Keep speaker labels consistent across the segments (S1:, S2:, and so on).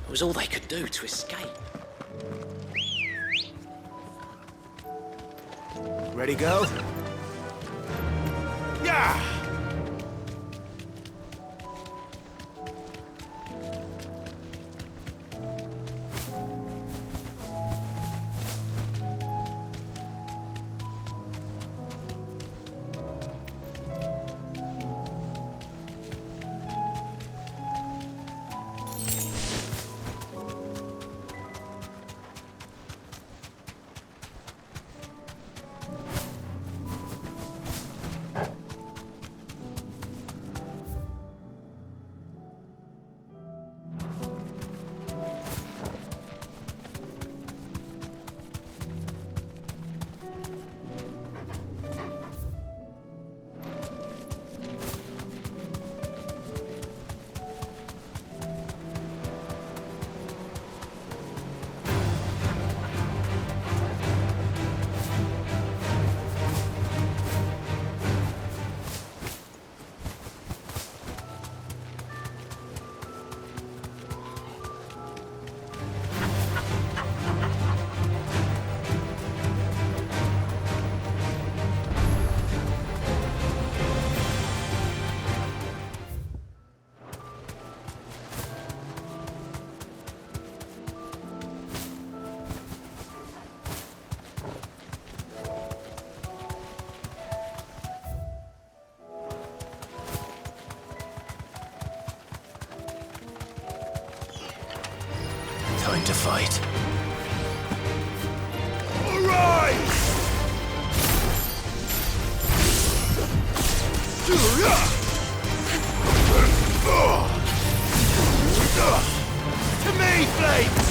S1: It was all they could do to escape.
S2: Ready, go? Yeah!
S1: Time to fight.
S2: To me, Blades!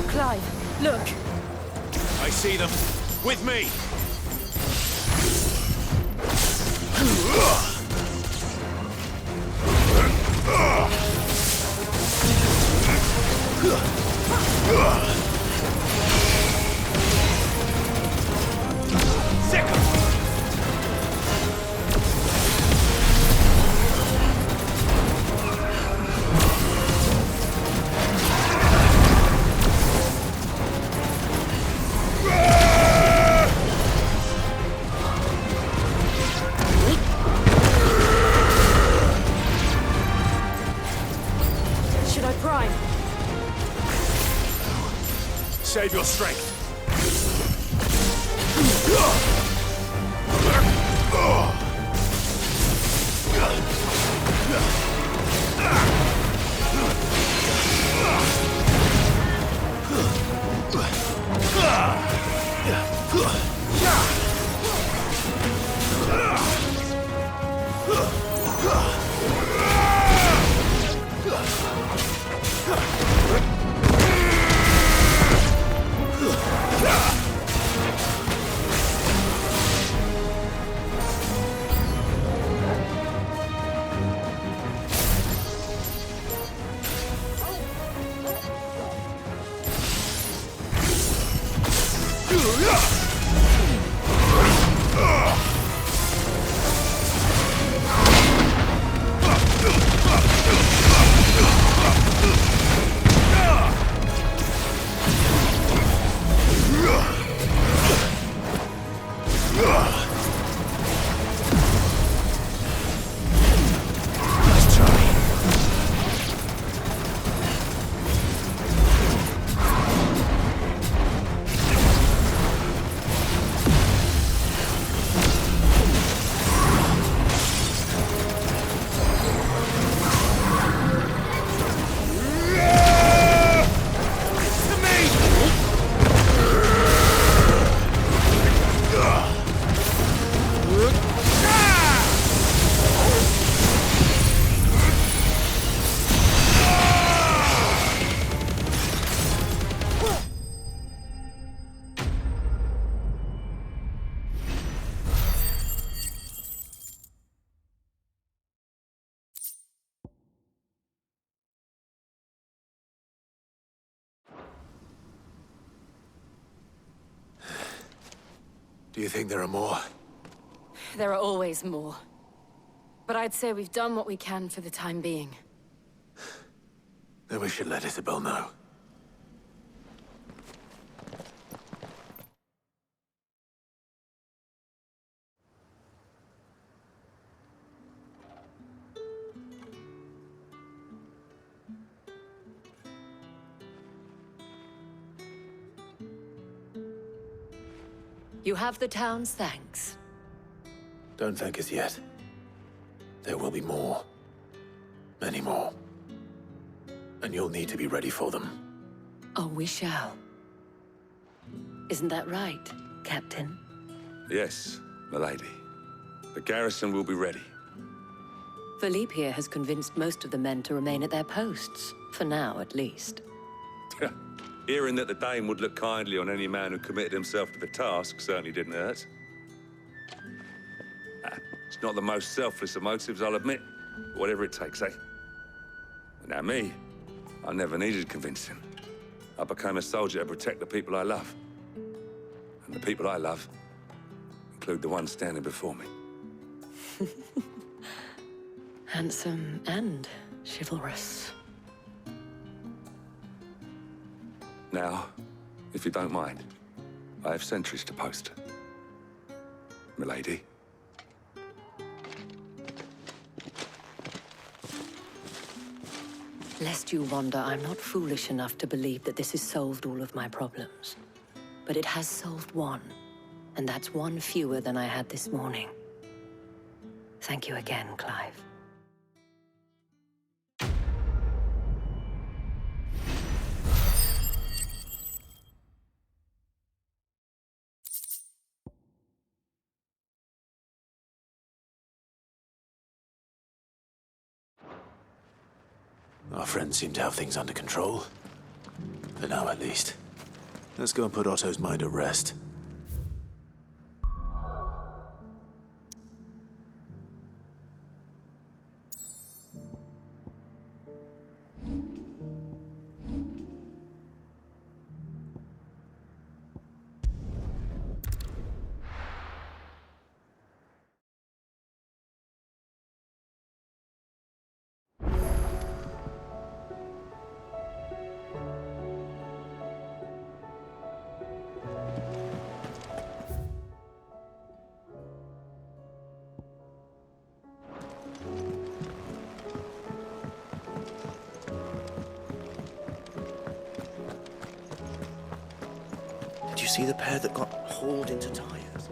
S3: Clive, look!
S2: I see them. With me! Save your strength. Do you think there are more?
S3: There are always more. But I'd say we've done what we can for the time being.
S2: Then we should let Isabel know.
S3: You have the town's thanks.
S2: Don't thank us yet. There will be more. Many more. And you'll need to be ready for them.
S3: Oh, we shall. Isn't that right, Captain?
S4: Yes, milady. The garrison will be ready.
S3: Philippe here has convinced most of the men to remain at their posts. For now, at least.
S4: Hearing that the Dane would look kindly on any man who committed himself to the task certainly didn't hurt. It's not the most selfless of motives, I'll admit. Whatever it takes, eh? Now me, I never needed convincing. I became a soldier to protect the people I love. And the people I love include the ones standing before me.
S3: Handsome and chivalrous.
S4: Now, if you don't mind, I have sentries to post. Milady.
S3: Lest you wonder, I'm not foolish enough to believe that this has solved all of my problems. But it has solved one, and that's one fewer than I had this morning. Thank you again, Clive.
S2: Our friends seem to have things under control. For now, at least. Let's go and put Otto's mind at rest.
S5: see the pair that got hauled into Tyres?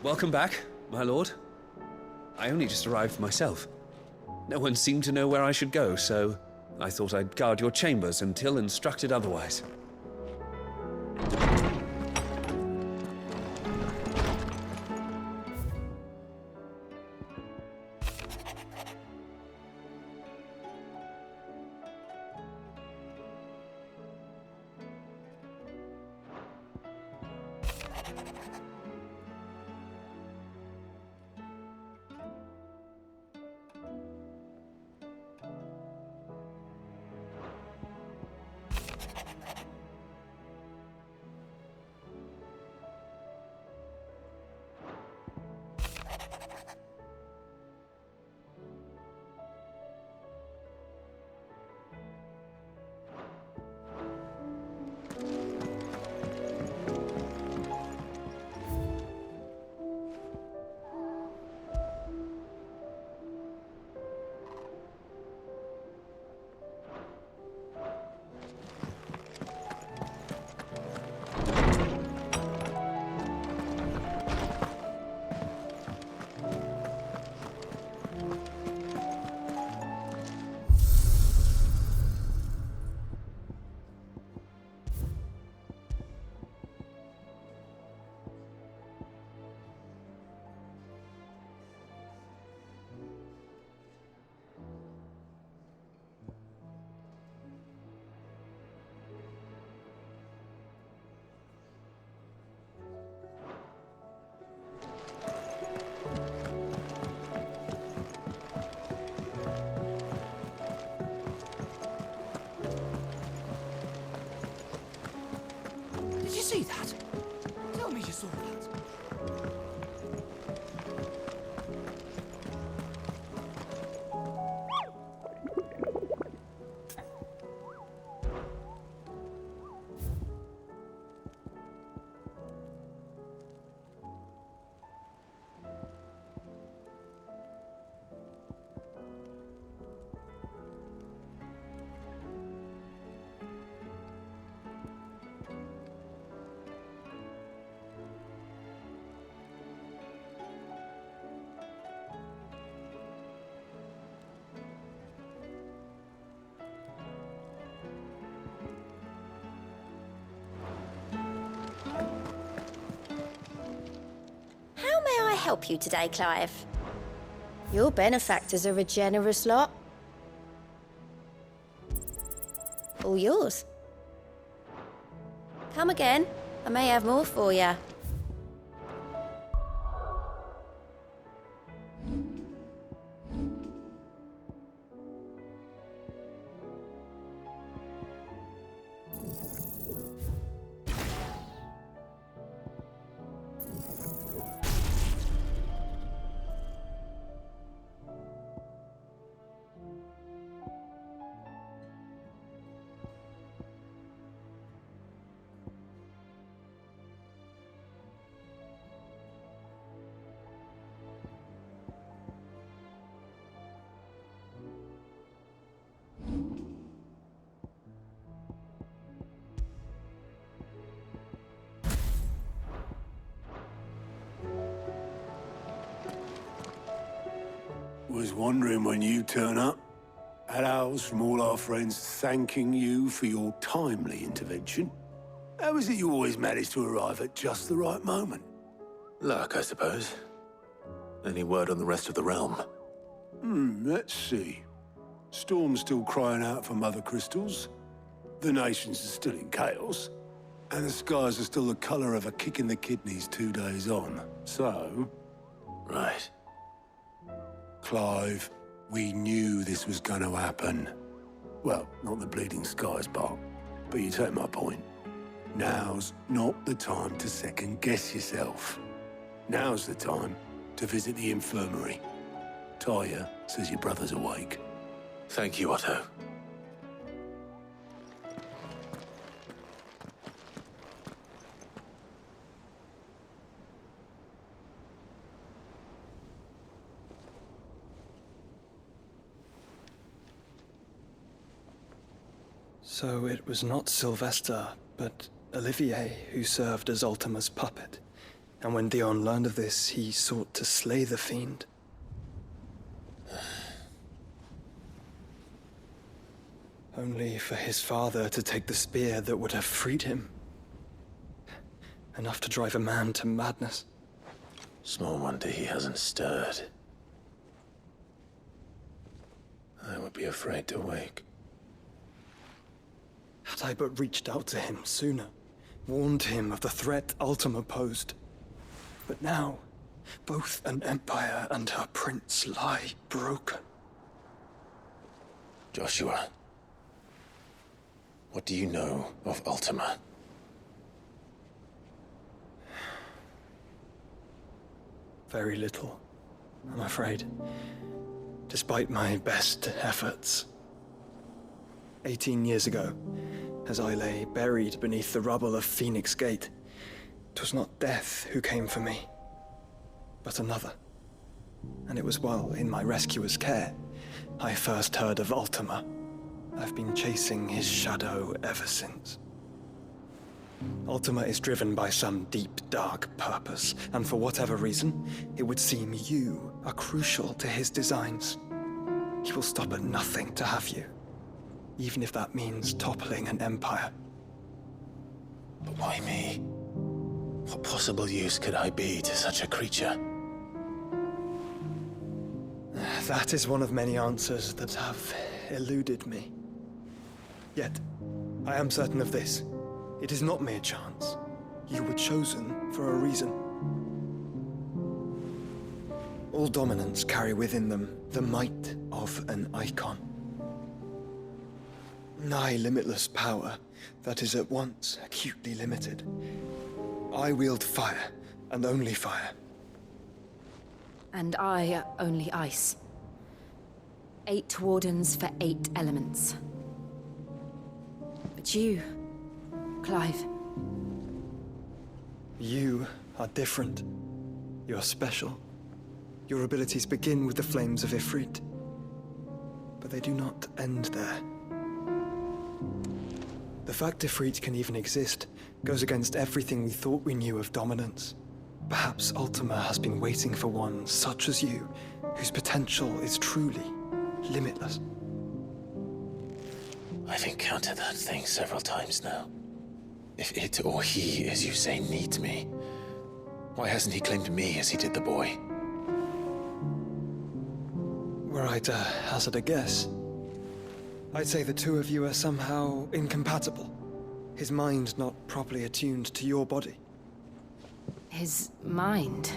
S6: Welcome back, my lord. I only just arrived myself. No one seemed to know where I should go, so I thought I'd guard your chambers until instructed otherwise.
S1: Did you see that? Tell me you saw that.
S7: How may I help you today, Clive? Your benefactors are a generous lot. All yours. Come again. I may have more for you.
S2: Was wondering when you turn up. Had owls from all our friends thanking you for your timely intervention. How is it you always manage to arrive at just the right moment?
S8: Luck, I suppose. Any word on the rest of the realm?
S2: Let's see. Storm's still crying out for mother crystals. The nations are still in chaos. And the skies are still the colour of a kick in the kidneys 2 days on. So...
S8: Right.
S2: Clive, we knew this was going to happen. Well, not the bleeding skies part, but you take my point. Now's not the time to second-guess yourself. Now's the time to visit the infirmary. Tyre says your brother's awake.
S8: Thank you, Otto.
S9: So it was not Sylvester, but Olivier who served as Ultima's puppet. And when Dion learned of this, he sought to slay the fiend. Only for his father to take the spear that would have freed him. Enough to drive a man to madness.
S8: Small wonder he hasn't stirred. I would be afraid to wake.
S9: Had I but reached out to him sooner, warned him of the threat Ultima posed. But now, both an empire and her prince lie broken.
S8: Joshua, what do you know of Ultima?
S9: Very little, I'm afraid. Despite my best efforts. 18 years ago, as I lay buried beneath the rubble of Phoenix Gate, 'twas not death who came for me, but another. And it was while in my rescuer's care, I first heard of Ultima. I've been chasing his shadow ever since. Ultima is driven by some deep, dark purpose, and for whatever reason, it would seem you are crucial to his designs. He will stop at nothing to have you, even if that means toppling an empire.
S8: But why me? What possible use could I be to such a creature?
S9: That is one of many answers that have eluded me. Yet, I am certain of this. It is not mere chance. You were chosen for a reason. All dominants carry within them the might of an icon. Nigh limitless power that is at once acutely limited. I wield fire, and only fire.
S10: And I only ice. 8 wardens for 8 elements. But you, Clive.
S9: You are different. You're special. Your abilities begin with the flames of Ifrit. But they do not end there. The fact Ifrit can even exist goes against everything we thought we knew of dominance. Perhaps Ultima has been waiting for one such as you, whose potential is truly limitless.
S8: I've encountered that thing several times now. If it or he, as you say, needs me, why hasn't he claimed me as he did the boy?
S9: Were I to hazard a guess, I'd say the two of you are somehow incompatible. His mind not properly attuned to your body.
S10: His mind.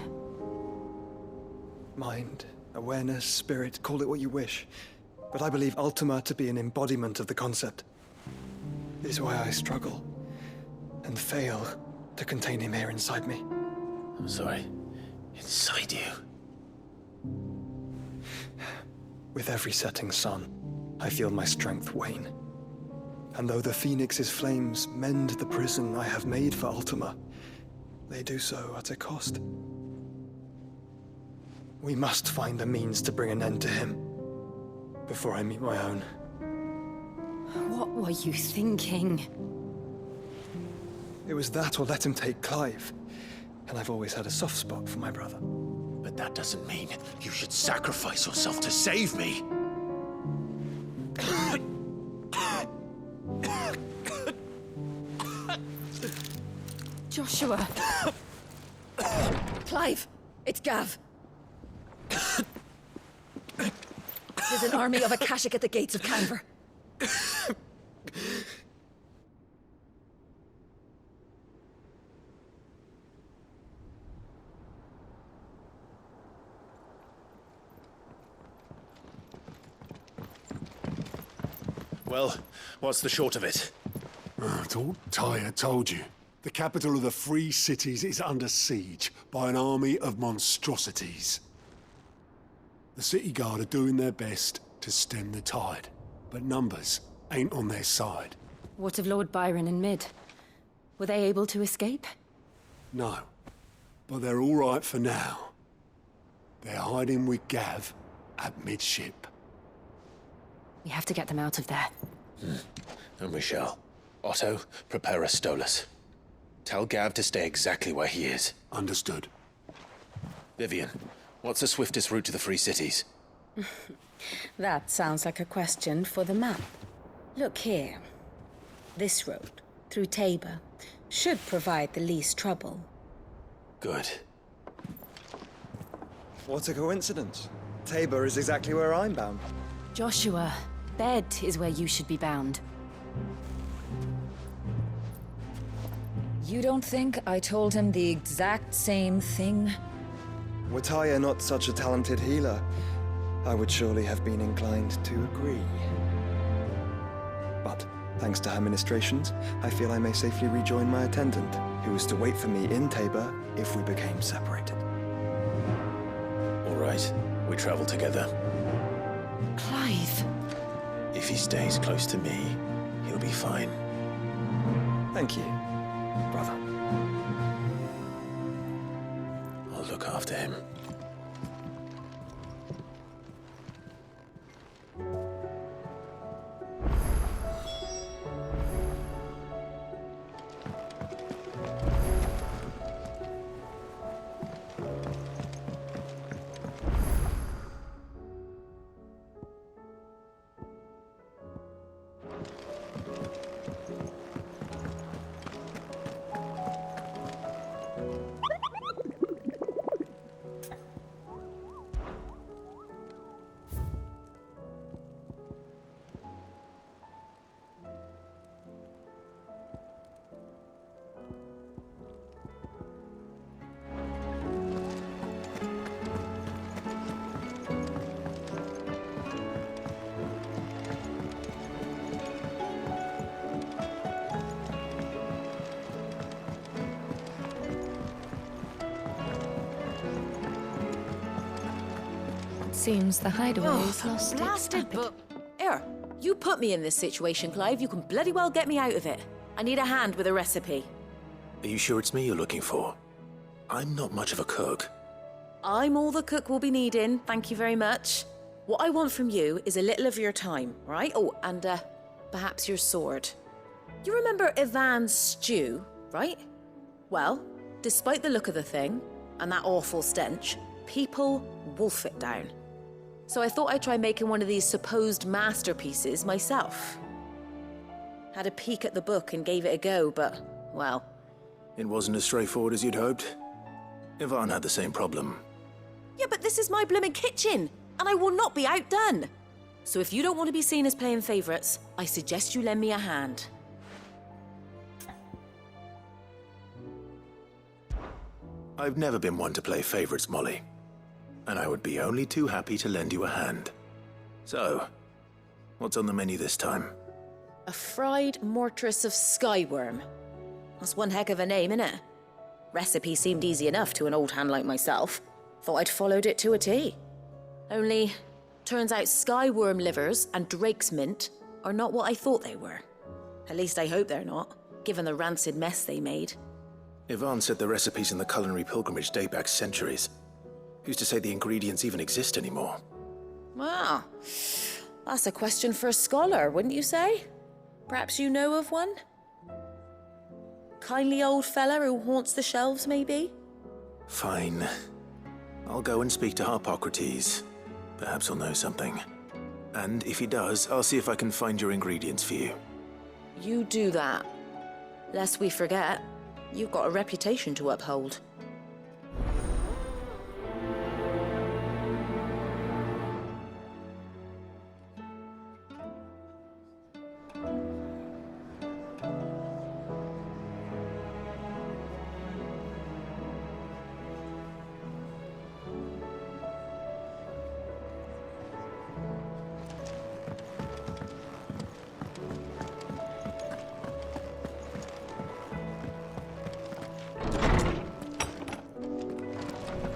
S9: Mind, awareness, spirit, call it what you wish. But I believe Ultima to be an embodiment of the concept. It is why I struggle and fail to contain him here inside me.
S8: I'm sorry. Inside you?
S9: With every setting sun, I feel my strength wane. And though the Phoenix's flames mend the prison I have made for Ultima, they do so at a cost. We must find a means to bring an end to him before I meet my own.
S10: What were you thinking?
S9: It was that or let him take Clive. And I've always had a soft spot for my brother.
S8: But that doesn't mean you should sacrifice yourself to save me.
S10: Joshua.
S7: Clive, it's Gav. There's an army of Akashic at the gates of Canver.
S8: Well, what's the short of it?
S2: It's all Tyre told you. The capital of the Free Cities is under siege by an army of monstrosities. The city guard are doing their best to stem the tide, but numbers ain't on their side.
S10: What of Lord Byron and Mid? Were they able to escape?
S2: No, but they're all right for now. They're hiding with Gav at midship.
S10: We have to get them out of there.
S8: And we shall. Otto, prepare a Stolas. Tell Gav to stay exactly where he is.
S2: Understood.
S8: Vivian, what's the swiftest route to the Free Cities?
S10: That sounds like a question for the map. Look here. This road, through Tabor, should provide the least trouble.
S8: Good.
S9: What a coincidence. Tabor is exactly where I'm bound.
S10: Joshua, bed is where you should be bound. You don't think I told him the exact same thing?
S9: Were Tyr not such a talented healer, I would surely have been inclined to agree. But, thanks to her ministrations, I feel I may safely rejoin my attendant, who is to wait for me in Tabor if we became separated.
S8: All right, we travel together.
S10: Clive.
S8: If he stays close to me, he'll be fine.
S9: Thank you, brother.
S8: I'll look after him.
S10: Seems the hideaway's lost its
S11: Blasted
S10: appetite.
S11: book. Here, you put me in this situation, Clive. You can bloody well get me out of it. I need a hand with a recipe.
S8: Are you sure it's me you're looking for? I'm not much of a cook.
S11: I'm all the cook will be needing, thank you very much. What I want from you is a little of your time, right? Oh, and perhaps your sword. You remember Ivan's stew, right? Well, despite the look of the thing, and that awful stench, people wolf it down. So I thought I'd try making one of these supposed masterpieces myself. Had a peek at the book and gave it a go, but, well...
S8: It wasn't as straightforward as you'd hoped. Ivan had the same problem.
S11: Yeah, but this is my blooming kitchen, and I will not be outdone. So if you don't want to be seen as playing favourites, I suggest you lend me a hand.
S8: I've never been one to play favourites, Molly. And I would be only too happy to lend you a hand. So, what's on the menu this time?
S11: A fried mortress of skyworm. That's one heck of a name, innit? Recipe seemed easy enough to an old hand like myself. Thought I'd followed it to a T. Only, turns out skyworm livers and drake's mint are not what I thought they were. At least I hope they're not, given the rancid mess they made.
S8: Ivan said the recipes in the culinary pilgrimage date back centuries. Who's to say the ingredients even exist anymore?
S11: Well, that's a question for a scholar, wouldn't you say? Perhaps you know of one? Kindly old fella who haunts the shelves, maybe?
S8: Fine. I'll go and speak to Harpocrates. Perhaps he'll know something. And if he does, I'll see if I can find your ingredients for you.
S11: You do that. Lest we forget, you've got a reputation to uphold.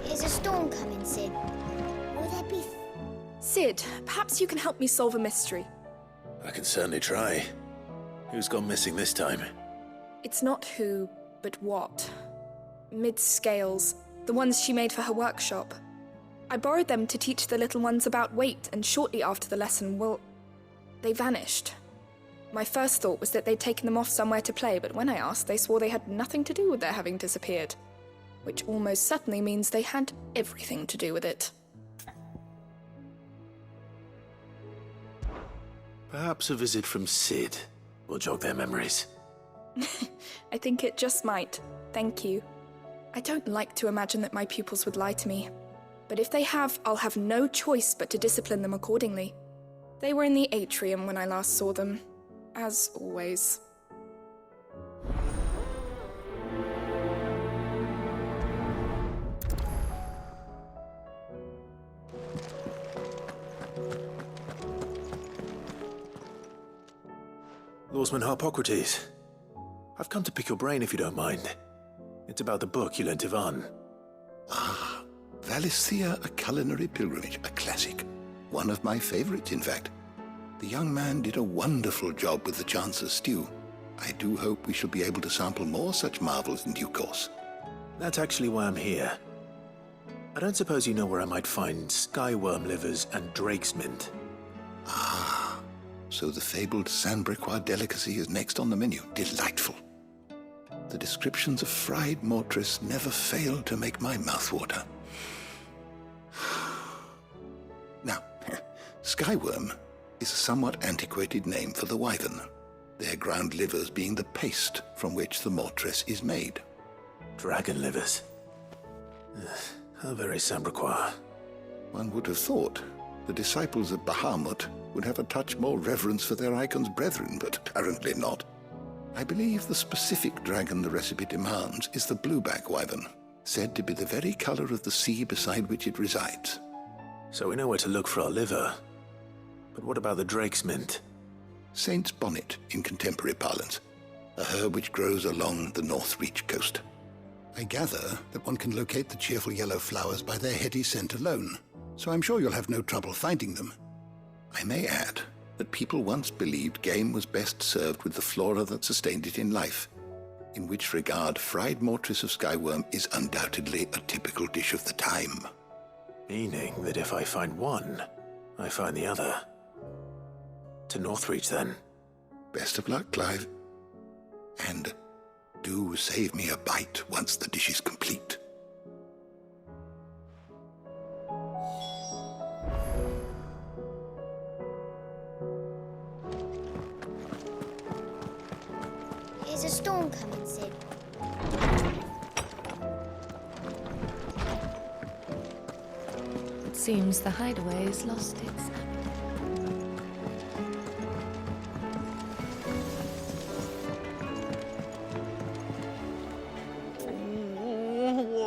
S7: Is a storm coming, Sid? Will there be...
S12: Sid, perhaps you can help me solve a mystery.
S8: I can certainly try. Who's gone missing this time?
S12: It's not who, but what. Mid's scales, the ones she made for her workshop. I borrowed them to teach the little ones about weight, and shortly after the lesson, well, they vanished. My first thought was that they'd taken them off somewhere to play, but when I asked, they swore they had nothing to do with their having disappeared. Which almost certainly means they had everything to do with it.
S8: Perhaps a visit from Sid will jog their memories.
S12: I think it just might. Thank you. I don't like to imagine that my pupils would lie to me. But if they have, I'll have no choice but to discipline them accordingly. They were in the atrium when I last saw them, as always.
S8: Lawsman Harpocrates, I've come to pick your brain if you don't mind. It's about the book you lent Ivan.
S13: Ah, Valisthea, A Culinary Pilgrimage, a classic. One of my favorites, in fact. The young man did a wonderful job with the Chance's stew. I do hope we shall be able to sample more such marvels in due course.
S8: That's actually why I'm here. I don't suppose you know where I might find skyworm livers and drake's mint.
S13: Ah, so the fabled Sandbrequois delicacy is next on the menu. Delightful. The descriptions of fried mortress never fail to make my mouth water. Now, skyworm is a somewhat antiquated name for the wyvern, their ground livers being the paste from which the mortress is made.
S8: Dragon livers. How very Sandbrequois.
S13: One would have thought the disciples of Bahamut would have a touch more reverence for their icon's brethren, but apparently not. I believe the specific dragon the recipe demands is the blueback wyvern, said to be the very color of the sea beside which it resides.
S8: So we know where to look for our liver. But what about the drake's mint?
S13: Saint's bonnet in contemporary parlance, a herb which grows along the North Reach coast. I gather that one can locate the cheerful yellow flowers by their heady scent alone, so I'm sure you'll have no trouble finding them. I may add that people once believed game was best served with the flora that sustained it in life, in which regard fried mortress of skyworm is undoubtedly a typical dish of the time.
S8: Meaning that if I find one, I find the other. To Northreach, then.
S13: Best of luck, Clive. And do save me a bite once the dish is complete.
S7: Is a storm coming, Sid?
S14: It seems the hideaway has lost its...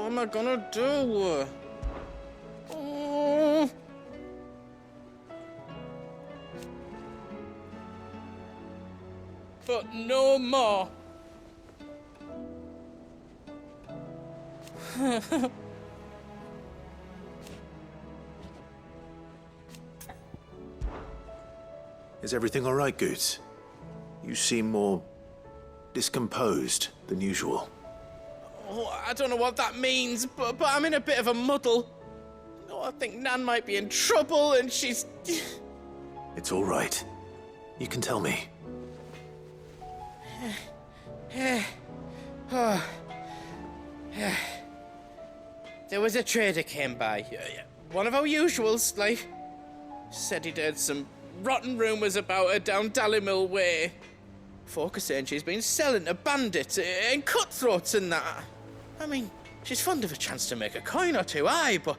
S5: What am I gonna do? Oh. But no more.
S8: Is everything all right, Goots? You seem more discomposed than usual.
S5: Oh, I don't know what that means, but I'm in a bit of a muddle. Oh, I think Nan might be in trouble, and she's...
S8: It's all right. You can tell me.
S5: There was a trader came by. One of our usuals, like. Said he'd heard some rotten rumours about her down Dallymill Way. Folk are saying she's been selling to bandits and cutthroats and that. I mean, she's fond of a chance to make a coin or two, aye, but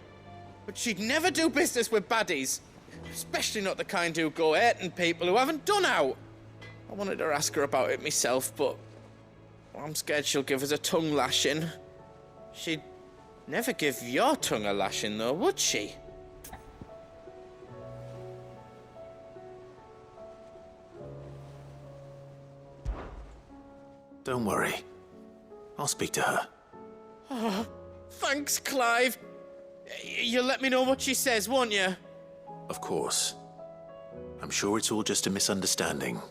S5: she'd never do business with baddies. Especially not the kind who go hurting people who haven't done out. I wanted to ask her about it myself, but I'm scared she'll give us a tongue lashing. She'd never give your tongue a lashing, though, would she?
S8: Don't worry. I'll speak to her.
S5: Oh, thanks, Clive. You'll let me know what she says, won't you?
S8: Of course. I'm sure it's all just a misunderstanding.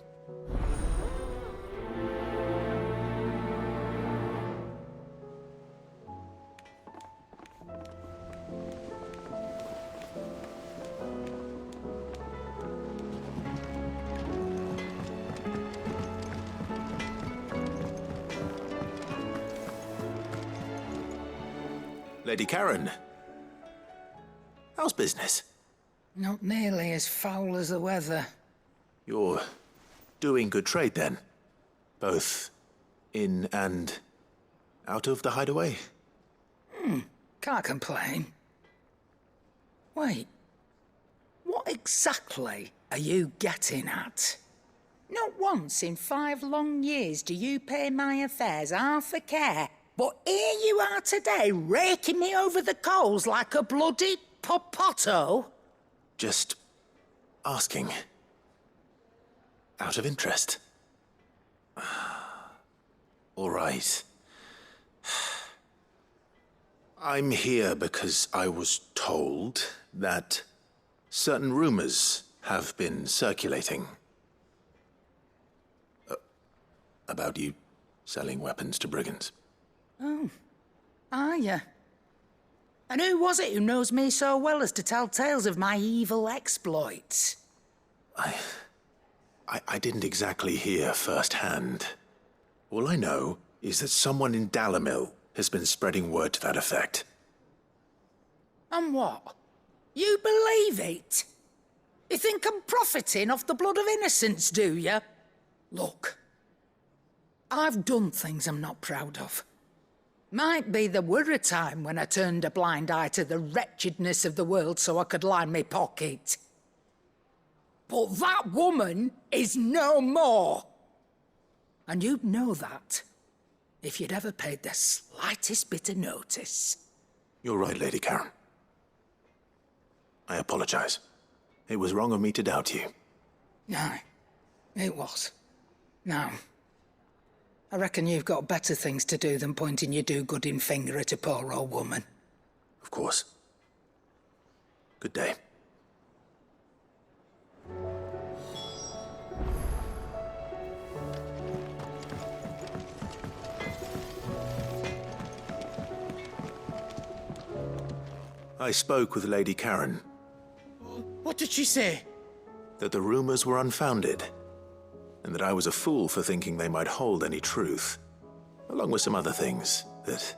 S8: Lady Karen. How's business?
S1: Not nearly as foul as the weather.
S8: You're doing good trade then? Both in and out of the hideaway?
S1: Can't complain. Wait. What exactly are you getting at? Not once in 5 long years do you pay my affairs half a care. But here you are today, raking me over the coals like a bloody popoto.
S8: Just asking. Out of interest. All right. I'm here because I was told that certain rumors have been circulating. About you selling weapons to brigands.
S1: Oh, are you? And who was it who knows me so well as to tell tales of my evil exploits?
S8: I didn't exactly hear firsthand. All I know is that someone in Dalimil has been spreading word to that effect.
S1: And what? You believe it? You think I'm profiting off the blood of innocence, do you? Look, I've done things I'm not proud of. Might be there were a time when I turned a blind eye to the wretchedness of the world so I could line my pocket. But that woman is no more. And you'd know that if you'd ever paid the slightest bit of notice.
S8: You're right, Lady Karen. I apologize. It was wrong of me to doubt you.
S1: No, it was. Now, I reckon you've got better things to do than pointing your do-gooding finger at a poor old woman.
S8: Of course. Good day. I spoke with Lady Karen.
S5: What did she say?
S8: That the rumors were unfounded, and that I was a fool for thinking they might hold any truth, along with some other things that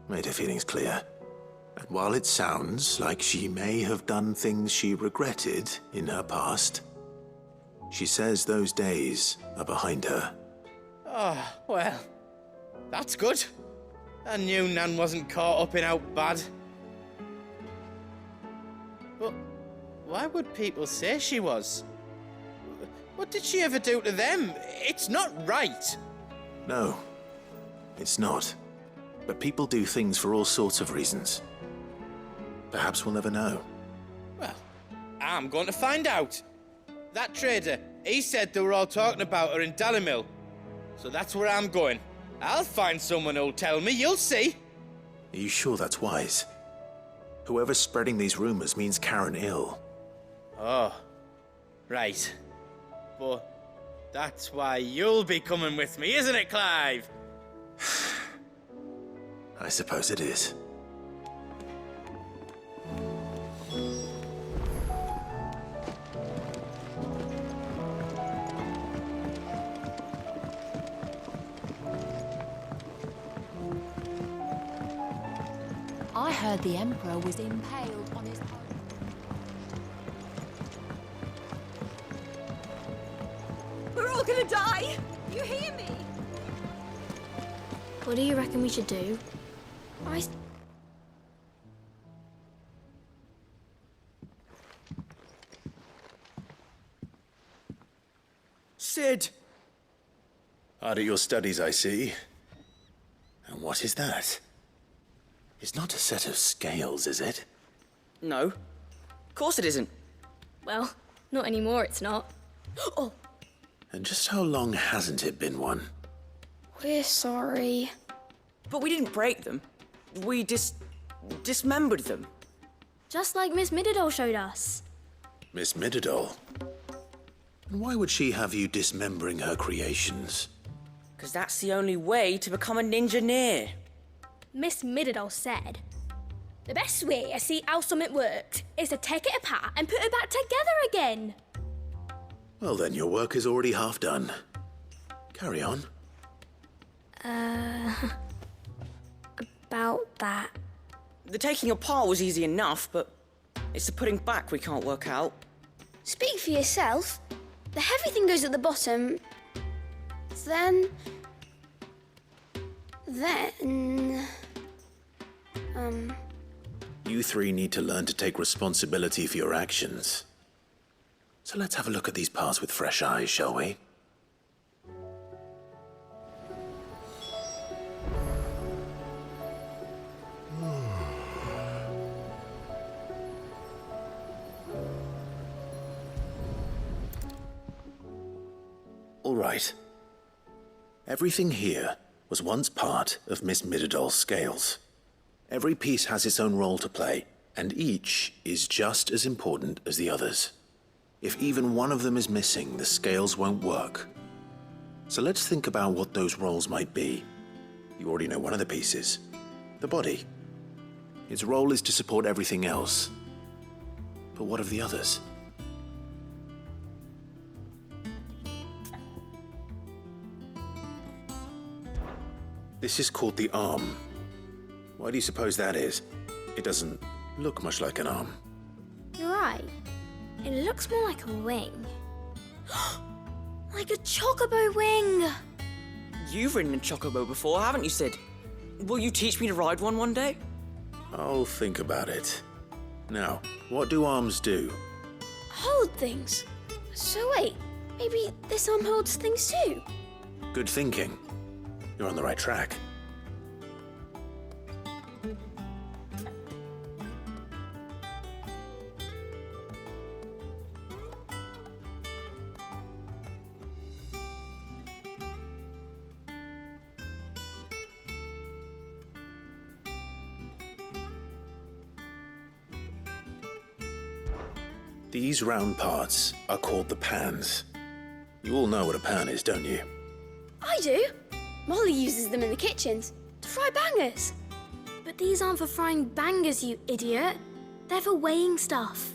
S8: made her feelings clear. And while it sounds like she may have done things she regretted in her past, she says those days are behind her.
S5: Oh, well, that's good. I knew Nan wasn't caught up in out bad. But why would people say she was? What did she ever do to them? It's not right.
S8: No, it's not. But people do things for all sorts of reasons. Perhaps we'll never know.
S5: Well, I'm going to find out. That trader, he said they were all talking about her in Dalimil. So that's where I'm going. I'll find someone who'll tell me, you'll see.
S8: Are you sure that's wise? Whoever's spreading these rumors means Karen ill.
S5: Oh, right. But that's why you'll be coming with me, isn't it, Clive?
S8: I suppose it is.
S14: I heard the Emperor was impaled on his...
S12: We're all gonna die! You hear me?
S7: What do you reckon we should do?
S5: Sid!
S8: Hard at your studies, I see. And what is that? It's not a set of scales, is it?
S11: No. Of course it isn't.
S7: Well, not anymore, it's not. Oh,
S8: And just how long hasn't it been one?
S7: we're sorry.
S11: But we didn't break them. We dismembered them.
S7: Just like Miss Mididol showed us.
S8: Miss Mididol? And why would she have you dismembering her creations?
S11: Because that's the only way to become a ninja-neer.
S7: Miss Mididol said, the best way to see how something worked is to take it apart and put it back together again.
S8: Well then, your work is already half done. Carry on.
S7: About that.
S15: The taking apart was easy enough, but it's the putting back we can't work out.
S7: Speak for yourself. The heavy thing goes at the bottom. Then...
S8: You three need to learn to take responsibility for your actions. So let's have a look at these parts with fresh eyes, shall we? All right. Everything here was once part of Miss Midadol's scales. Every piece has its own role to play, and each is just as important as the others. If even one of them is missing, the scales won't work. So let's think about what those roles might be. You already know one of the pieces, the body. Its role is to support everything else. But what of the others? This is called the arm. Why do you suppose that is? It doesn't look much like an arm.
S7: You're right. It looks more like a wing. Like a chocobo wing!
S15: You've ridden a chocobo before, haven't you, Sid? Will you teach me to ride one day?
S8: I'll think about it. Now, what do arms do?
S7: Hold things. So wait, maybe this arm holds things too?
S8: Good thinking. You're on the right track. These round parts are called the pans. You all know what a pan is, don't you?
S7: I do. Molly uses them in the kitchens to fry bangers. But these aren't for frying bangers, you idiot. They're for weighing stuff.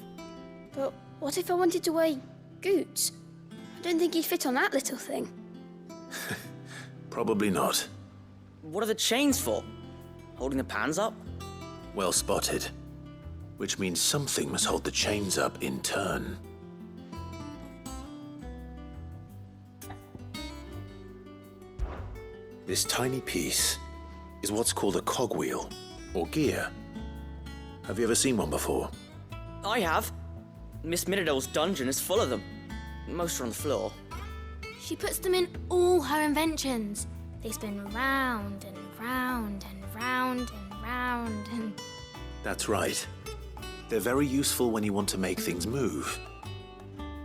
S7: But what if I wanted to weigh goods? I don't think he'd fit on that little thing.
S8: Probably not.
S15: What are the chains for? Holding the pans up?
S8: Well spotted. Which means something must hold the chains up in turn. This tiny piece is what's called a cogwheel, or gear. Have you ever seen one before?
S15: I have. Miss Midadol's dungeon is full of them. Most are on the floor.
S7: She puts them in all her inventions. They spin round and round and round and round and...
S8: That's right. They're very useful when you want to make things move.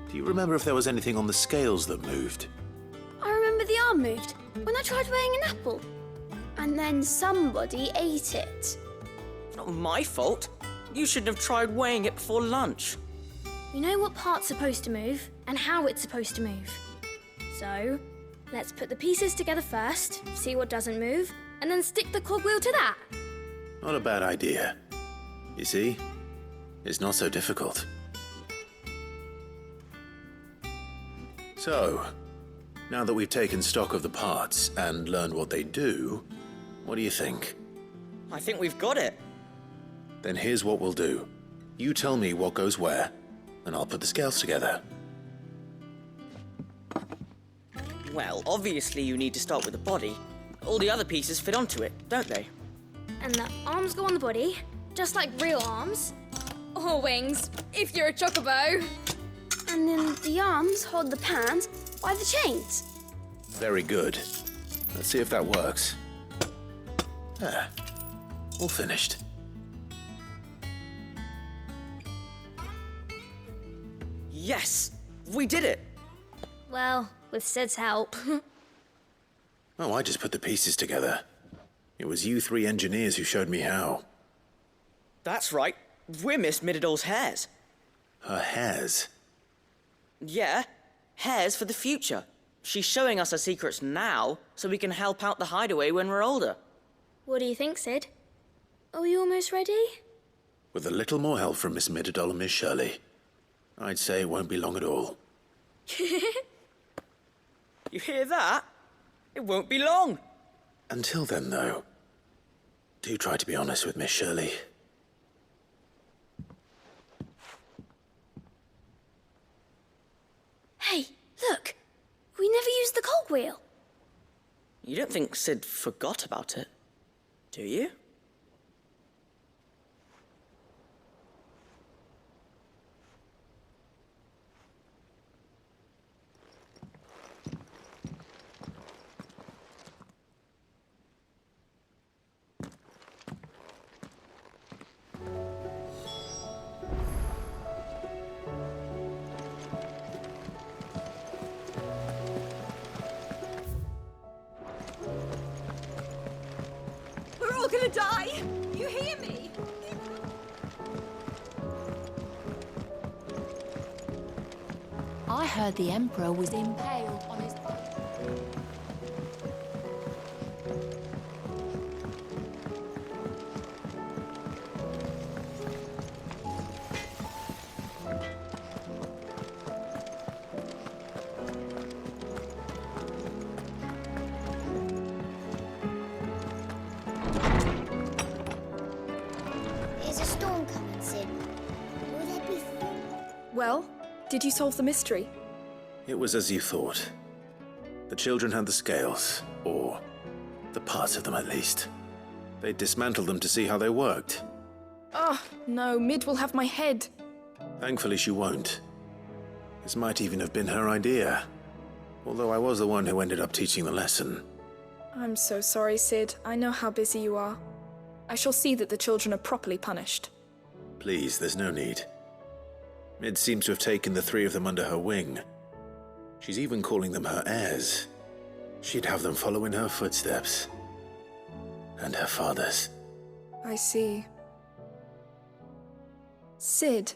S8: Do you remember if there was anything on the scales that moved?
S7: I remember the arm moved when I tried weighing an apple. And then somebody ate it.
S15: Not my fault. You shouldn't have tried weighing it before lunch.
S7: We know what part's supposed to move and how it's supposed to move. So, let's put the pieces together first, see what doesn't move, and then stick the cogwheel to that.
S8: Not a bad idea. You see? It's not so difficult. So, now that we've taken stock of the parts and learned what they do, what do you think?
S15: I think we've got it.
S8: Then here's what we'll do. You tell me what goes where, and I'll put the scales together.
S15: Well, obviously you need to start with the body. All the other pieces fit onto it, don't they?
S7: And the arms go on the body, just like real arms. Or wings, if you're a chocobo. And then the arms hold the pans by the chains.
S8: Very good. Let's see if that works. There. All finished.
S15: Yes! We did it!
S7: Well, with Sid's help.
S8: Oh, I just put the pieces together. It was you three engineers who showed me how.
S15: That's right. We're Miss Midadol's hares.
S8: Her hairs?
S15: Yeah, hares for the future. She's showing us her secrets now, so we can help out the hideaway when we're older.
S7: What do you think, Sid? Are we almost ready?
S8: With a little more help from Miss Midadol and Miss Shirley, I'd say it won't be long at all.
S15: You hear that? It won't be long.
S8: Until then, though, do try to be honest with Miss Shirley.
S7: Hey, look! We never used the cogwheel.
S15: You don't think Sid forgot about it, do you?
S11: We're all gonna die! You hear me?
S14: I heard the Emperor was impaled on his...
S16: There's a storm coming, Sid. Will there be...
S12: Well, did you solve the mystery?
S8: It was as you thought. The children had the scales, or the parts of them at least. They dismantled them to see how they worked.
S12: Oh, no, Mid will have my head.
S8: Thankfully she won't. This might even have been her idea. Although I was the one who ended up teaching the lesson.
S12: I'm so sorry, Sid. I know how busy you are. I shall see that the children are properly punished.
S8: Please, there's no need. Mid seems to have taken the three of them under her wing. She's even calling them her heirs. She'd have them follow in her footsteps. And her father's.
S12: I see. Sid,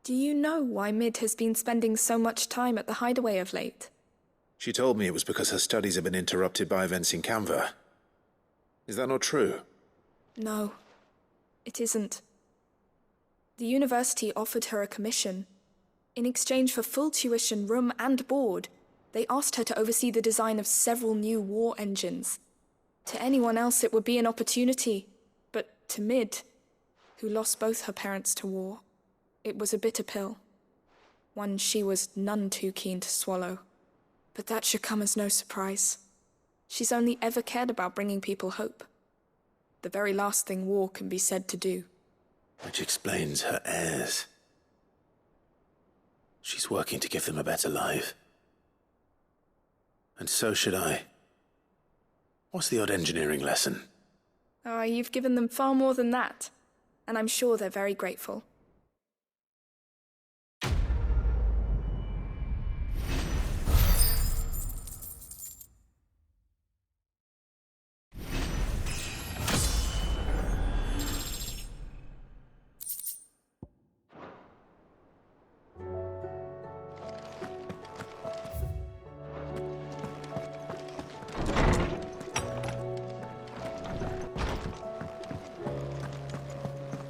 S12: do you know why Mid has been spending so much time at the hideaway of late?
S8: She told me it was because her studies have been interrupted by events in Canva. Is that not true?
S12: No, it isn't. The university offered her a commission. In exchange for full tuition, room and board, they asked her to oversee the design of several new war engines. To anyone else it would be an opportunity, but to Mid, who lost both her parents to war, it was a bitter pill. One she was none too keen to swallow. But that should come as no surprise. She's only ever cared about bringing people hope. The very last thing war can be said to do.
S8: Which explains her heirs. She's working to give them a better life. And so should I. What's the odd engineering lesson?
S12: Oh, you've given them far more than that. And I'm sure they're very grateful.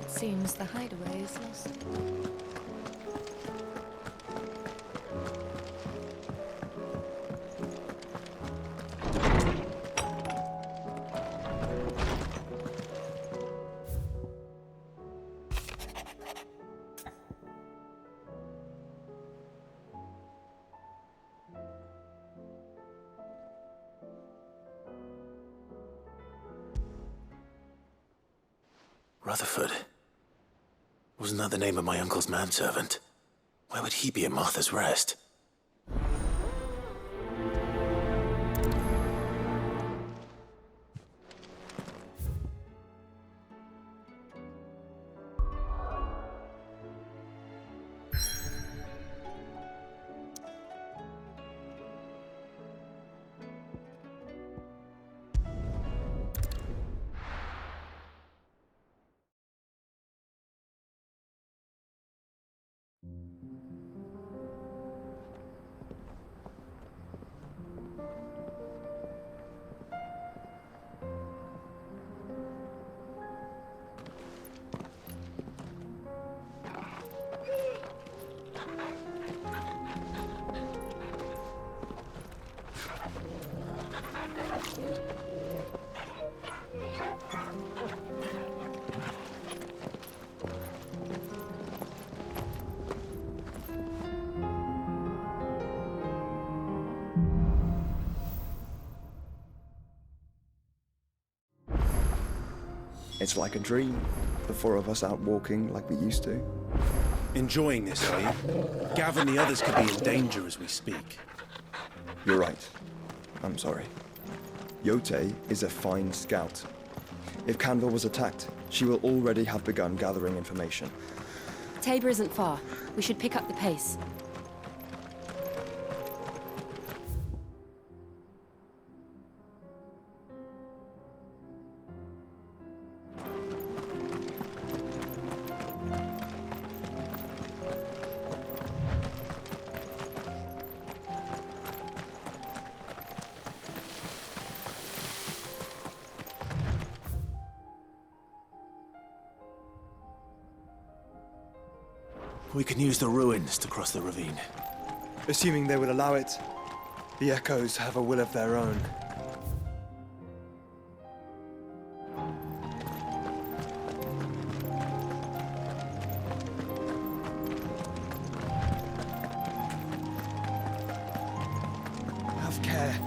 S10: Seems the hideaway is lost.
S8: Rutherford. Wasn't that the name of my uncle's manservant? Where would he be at Martha's Rest?
S17: It's like a dream. The four of us out walking like we used to.
S18: Enjoying this, are you? Gavin, the others could be in danger as we speak.
S17: You're right. I'm sorry. Yote is a fine scout. If Canville was attacked, she will already have begun gathering information.
S14: Tabor isn't far. We should pick up the pace.
S8: We can use the ruins to cross the ravine.
S17: Assuming they would allow it, the Echoes have a will of their own. Have care.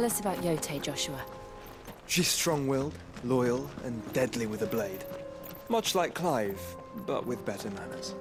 S11: Tell us about Yote, Joshua.
S9: She's strong-willed, loyal, and deadly with a blade. Much like Clive, but with better manners.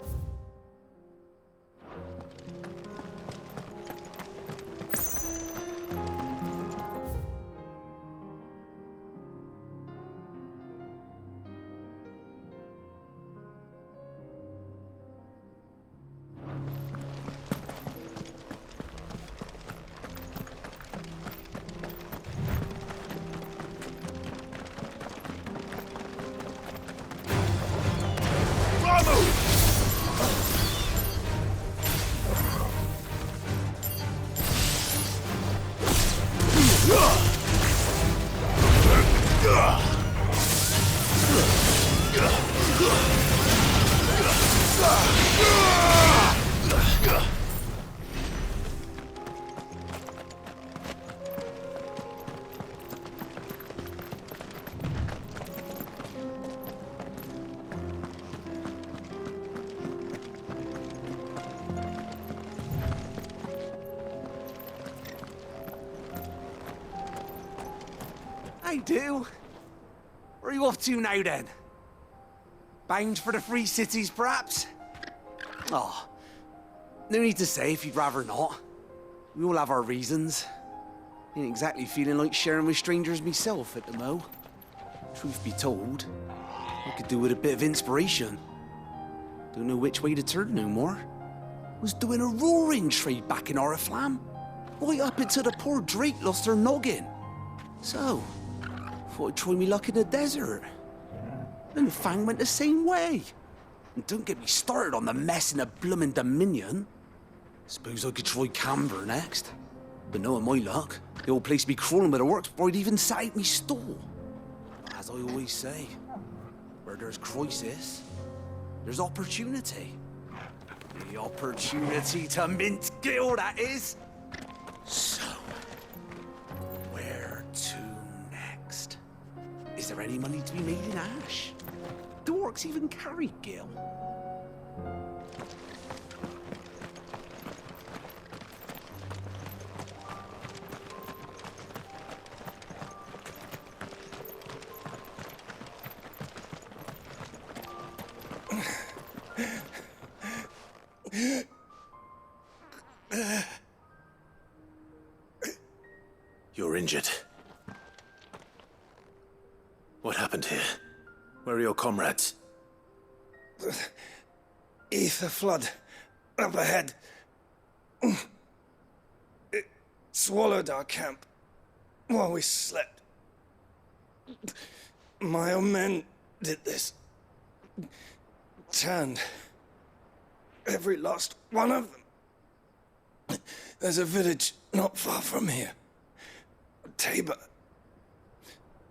S19: I do. Where are you off to now, then? Bound for the Free Cities, perhaps? Oh, no need to say if you'd rather not. We all have our reasons. Ain't exactly feeling like sharing with strangers myself at the mo. Truth be told, I could do with a bit of inspiration. Don't know which way to turn no more. Was doing a roaring trade back in Oriflamme. Right up until the poor Drake lost her noggin. So, thought I'd try me luck in the desert. And Fang went the same way. And don't get me started on the mess in the bloomin' Dominion. Suppose I could try Canberra next. But knowing my luck, the old place be crawling with the works before I'd even sat out me stall. As I always say, where there's crisis, there's opportunity. The opportunity to mint Gil, that is. So, where to next? Is there any money to be made in Ash? Do orcs even carry Gil?
S8: You're injured. What happened here? Where are your comrades?
S9: Ether flood up ahead. It swallowed our camp while we slept. My own men did this. Turned every last one of them. There's a village not far from here. Tabor.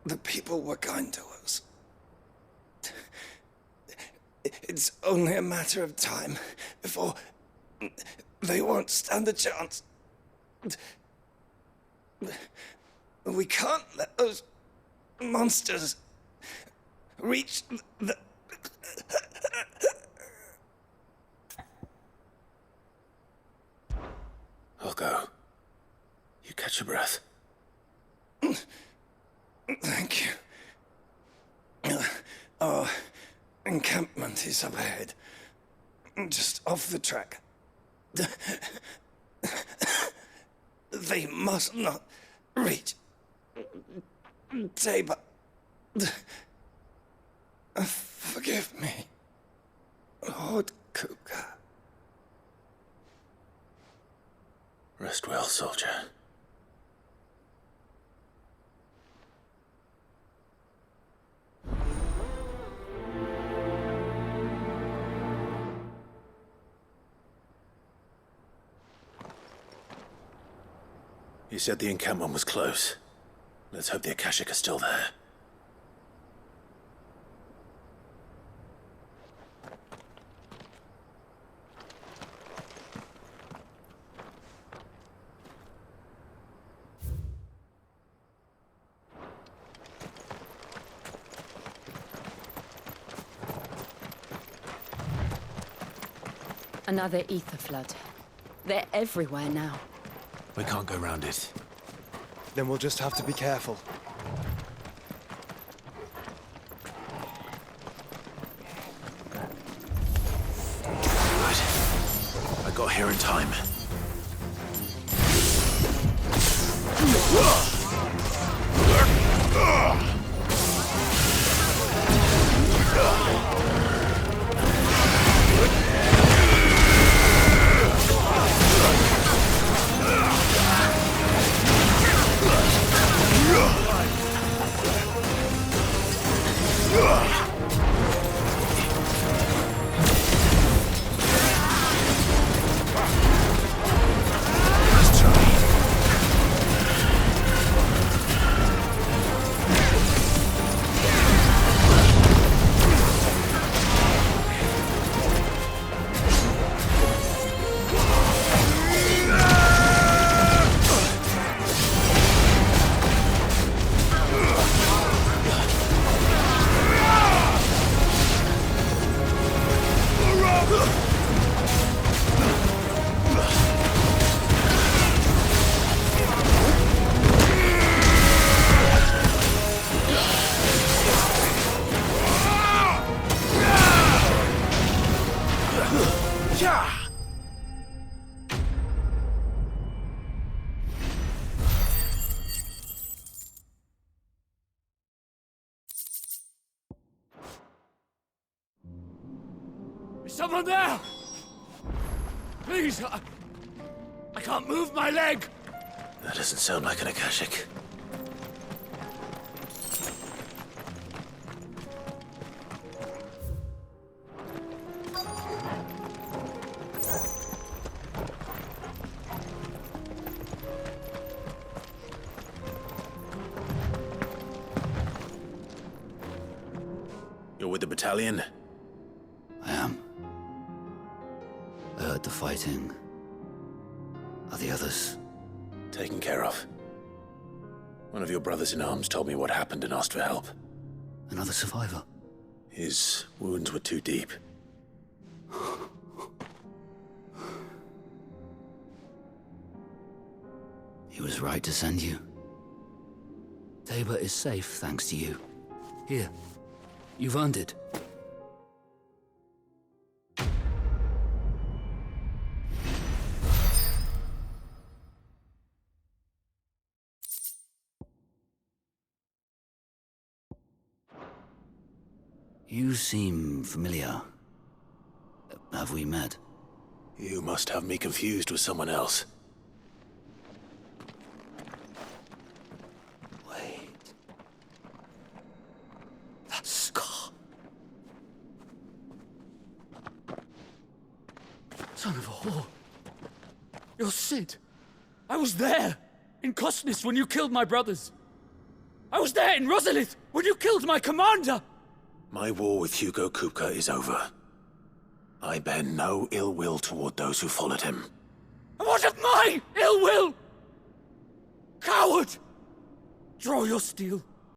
S9: The people were kind to us. It's only a matter of time before they won't stand a chance. We can't let those monsters reach the...
S8: I'll go. You catch your breath.
S9: Thank you. Our encampment is up ahead. Just off the track. They must not reach Tabor. Forgive me, Lord Kuka.
S8: Rest well, soldier. You said the encampment was close. Let's hope the Akashic are still there.
S10: Another ether flood. They're everywhere now.
S8: We can't go round it.
S17: Then we'll just have to be careful.
S8: Right. I got here in time.
S20: Is someone there? Please, I can't move my leg.
S8: That doesn't sound like an Akashic. You're with the battalion?
S21: I am. I heard the fighting. Are the others?
S8: Taken care of. One of your brothers in arms told me what happened and asked for help.
S21: Another survivor?
S8: His wounds were too deep.
S21: He was right to send you. Tabor is safe thanks to you. Here, you've earned it. You seem familiar. Have we met?
S8: You must have me confused with someone else.
S21: Wait. That scar.
S20: Son of a whore. You're Sid. I was there in Costness when you killed my brothers. I was there in Rosalith when you killed my commander.
S8: My war with Hugo Kupka is over. I bear no ill will toward those who followed him.
S20: And what of my ill will? Coward! Draw your steel.